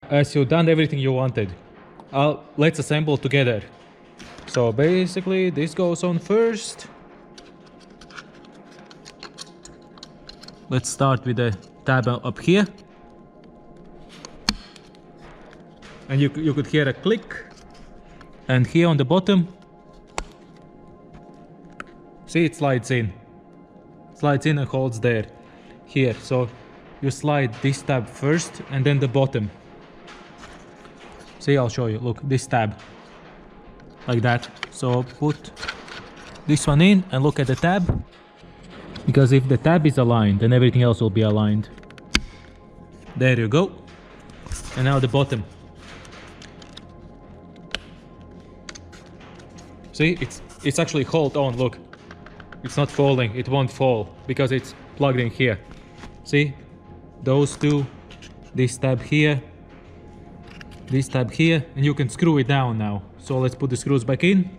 as you've done everything you wanted. Let's assemble together. So basically this goes on first. Let's start with the tab up here. And you could hear a click. And here on the bottom, see, it slides in. Slides in and holds there. Here, so you slide this tab first and then the bottom. See, I'll show you. Look, this tab. Like that. So put this one in and look at the tab. Because if the tab is aligned, then everything else will be aligned. There you go. And now the bottom. See, it's actually hold on, look. It's not falling, it won't fall because it's plugged in here. See, those two, this tab here, and you can screw it down now. So let's put the screws back in.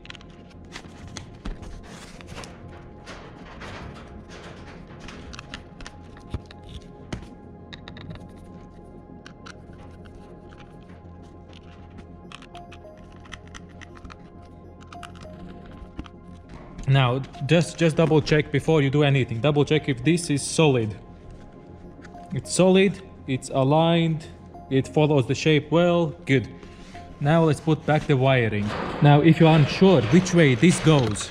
Now, just double check before you do anything. Double check if this is solid. It's solid, it's aligned, it follows the shape well, good. Now let's put back the wiring. Now, if you aren't sure which way this goes,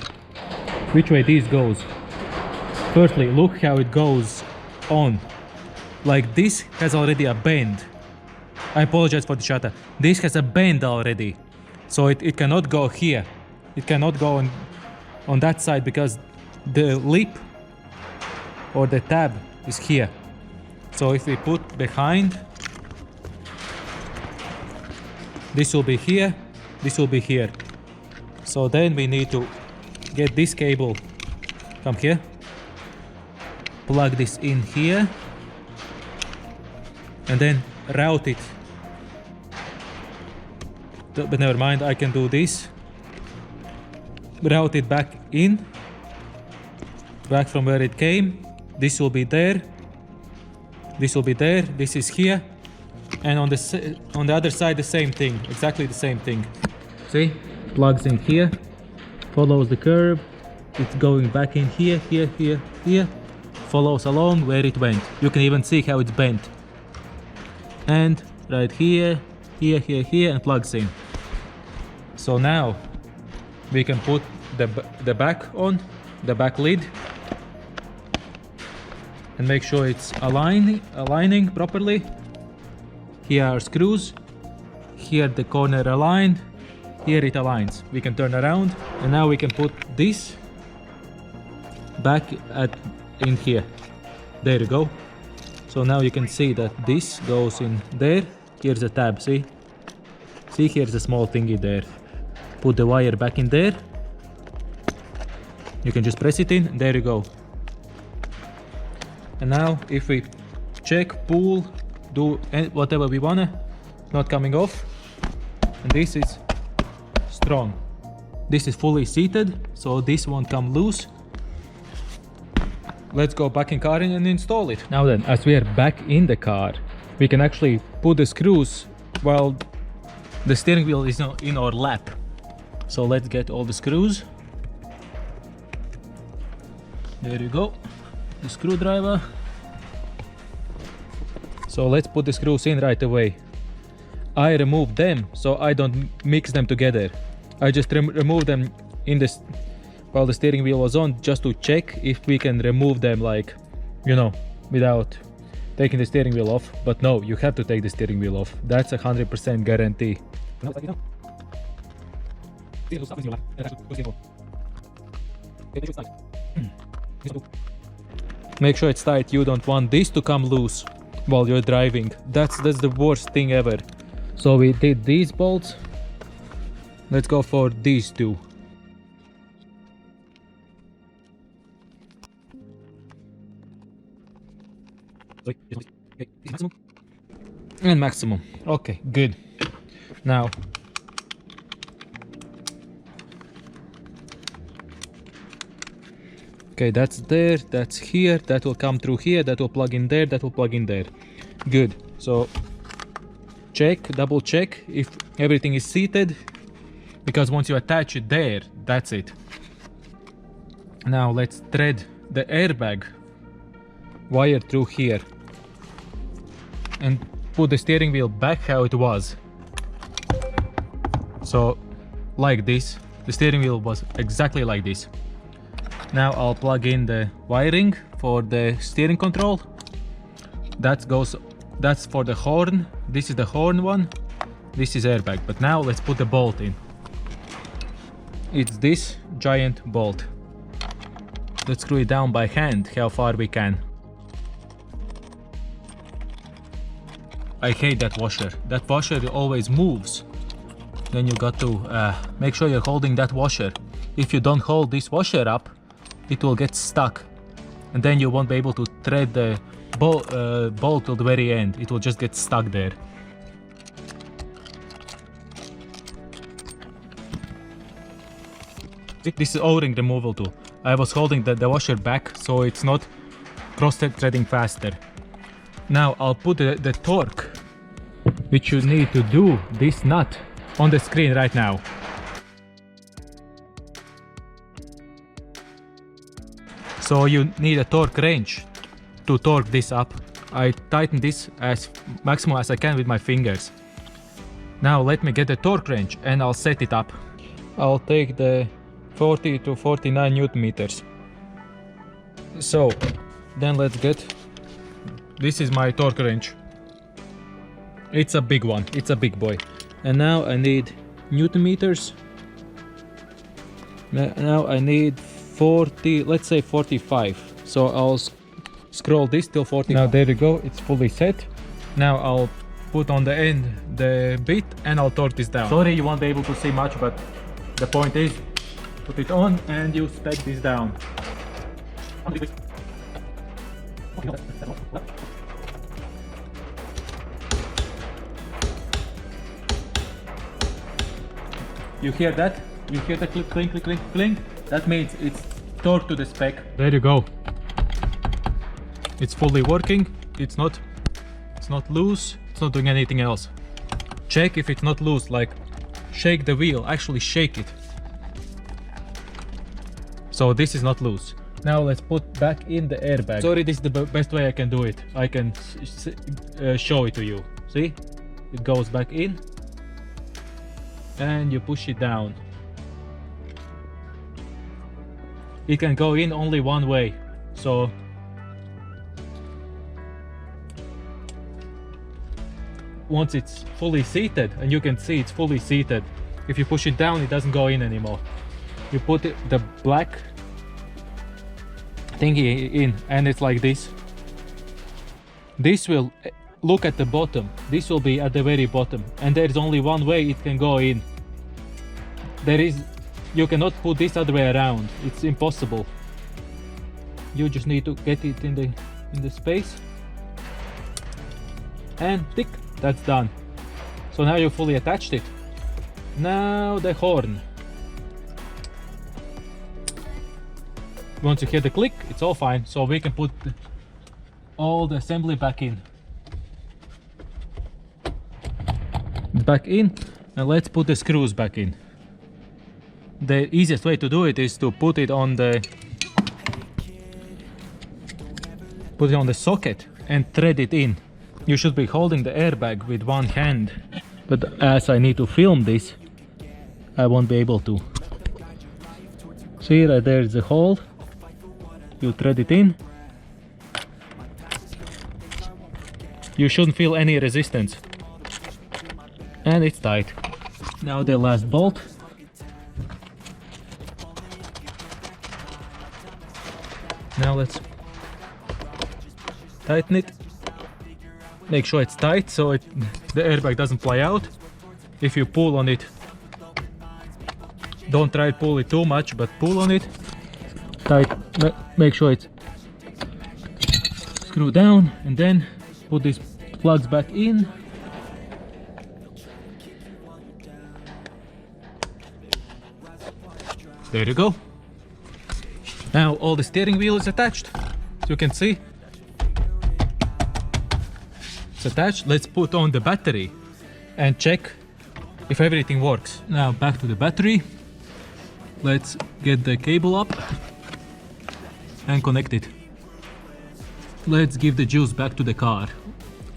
firstly, look how it goes on. Like this has already a bend. I apologize for the shutter. This has a bend already. So it cannot go here. It cannot go on that side because the lip or the tab is here. So if we put behind, this will be here, this will be here. So then we need to get this cable, come here, plug this in here, and then route it. But never mind, I can do this. Route it back in, back from where it came. This will be there, this will be there, this is here, and on the other side the same thing, exactly the same thing. See, plugs in here, follows the curve, it's going back in here, here, follows along where it went. You can even see how it's bent. And right here, here, and plugs in. So now we can put the back on, the back lid, and make sure it's aligning properly. Here are screws, here the corner aligned, here it aligns. We can turn around, and now we can put this back in here. There you go. So now you can see that this goes in there. Here's the tab, see? See, here's a small thingy there. Put the wire back in there. You can just press it in, there you go. And now if we check, pull, do whatever we wanna, not coming off. And this is strong. This is fully seated, so this won't come loose. Let's go back in car and install it. Now then, as we are back in the car, we can actually put the screws while the steering wheel is in our lap. So let's get all the screws. There you go, the screwdriver. So let's put the screws in right away. I remove them so I don't mix them together. I just remove them in this while the steering wheel was on, just to check if we can remove them, like, you know, without taking the steering wheel off. But no, you have to take the steering wheel off. That's 100% guarantee. Make sure it's tight. You don't want this to come loose while you're driving. That's the worst thing ever. So we did these bolts. Let's go for these two. And maximum. Okay, good. Now okay, that's there, that's here, that will come through here, that will plug in there, that will plug in there. Good. So double check if everything is seated, because once you attach it there, that's it. Now let's thread the airbag wire through here and put the steering wheel back how it was. So like this, the steering wheel was exactly like this. Now I'll plug in the wiring for the steering control. That's for the horn. This is the horn one. This is airbag. But now let's put the bolt in. It's this giant bolt. Let's screw it down by hand how far we can. I hate that washer. That washer always moves. Then you got to make sure you're holding that washer. If you don't hold this washer up, it will get stuck. And then you won't be able to thread the bolt till the very end. It will just get stuck there. This is O-ring removal tool. I was holding the washer back so it's not cross-threading faster. Now I'll put the torque, which you need to do this nut, on the screen right now. So you need a torque wrench to torque this up. I tighten this as maximum as I can with my fingers. Now let me get the torque wrench and I'll set it up. I'll take the 40 to 49 Newton meters. So then let's get, this is my torque wrench. It's a big one, it's a big boy. And now I need Newton meters. Now I need 40, let's say 45. So I'll scroll this till 40. Now there you go, it's fully set. Now I'll put on the end the bit and I'll torque this down. Sorry you won't be able to see much, but the point is, put it on and you spec this down. You hear that? You hear the click, clink, click, clink, clink? That means it's torqued to the spec. There you go. It's fully working. It's not loose. It's not doing anything else. Check if it's not loose, like shake the wheel, actually shake it. So this is not loose. Now let's put back in the airbag. Sorry, this is the best way I can do it. I can show it to you. See? It goes back in. And you push it down. It can go in only one way. So once it's fully seated, and you can see it's fully seated, if you push it down, it doesn't go in anymore. You put the black thingy in and it's like this. This will look at the bottom. This will be at the very bottom, and there is only one way it can go in. You cannot put this other way around. It's impossible. You just need to get it in the space and tick. That's done. So now you fully attached it. Now the horn. Once you hear the click, it's all fine. So we can put all the assembly back in. It's back in, and let's put the screws back in. The easiest way to do it is to put it on the socket and thread it in. You should be holding the airbag with one hand, but as I need to film this, I won't be able to. See, right there is the hole. You thread it in. You shouldn't feel any resistance. And it's tight. Now the last bolt. Now let's tighten it. Make sure it's tight so the airbag doesn't fly out. If you pull on it, don't try to pull it too much, but pull on it tight. Make sure it's screwed down, and then put these plugs back in. There you go. Now all the steering wheel is attached, as you can see. It's attached. Let's put on the battery. and check if everything works. Now back to the battery. Let's get the cable up and connect it. Let's give the juice back to the car.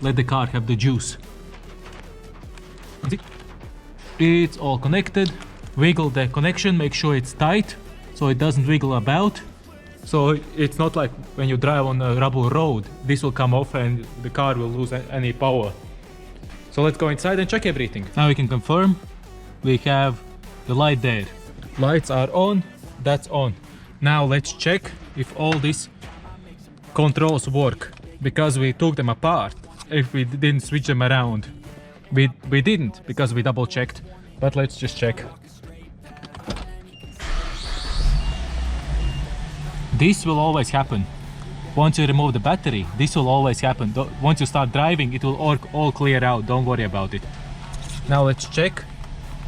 Let the car have the juice. It's all connected. Wiggle the connection, make sure it's tight so it doesn't wiggle about. So it's not like when you drive on a rubble road, this will come off and the car will lose any power. So let's go inside and check everything. Now we can confirm we have the light there. Lights are on, that's on. Now let's check if all these controls work, because we took them apart. If we didn't switch them around, we didn't, because we double checked, but let's just check. This will always happen. Once you remove the battery, this will always happen. Once you start driving, it will all clear out, don't worry about it. Now let's check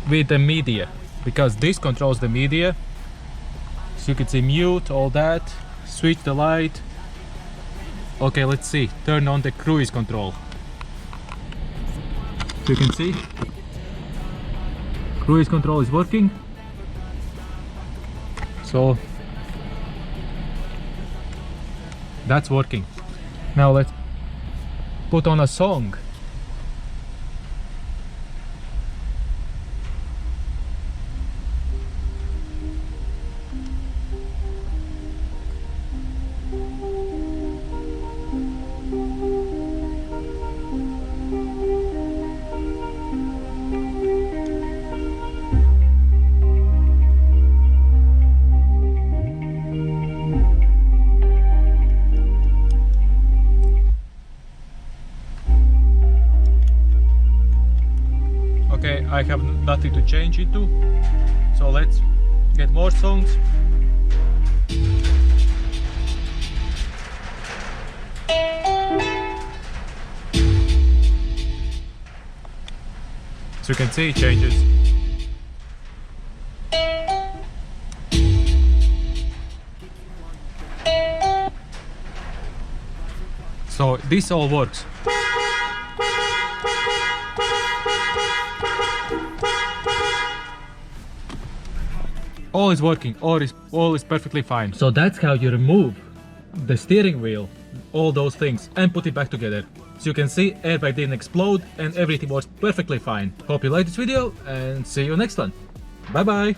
with the media, because this controls the media. So you can see mute, all that, switch the light. Okay, let's see, turn on the cruise control. So you can see, cruise control is working. So that's working. Now let's put on a song. Okay, I have nothing to change it to, so let's get more songs. So you can see it changes. So this all works. All is working, all is perfectly fine. So that's how you remove the steering wheel, all those things, and put it back together. So you can see airbag didn't explode and everything was perfectly fine. Hope you liked this video and see you next one. Bye bye!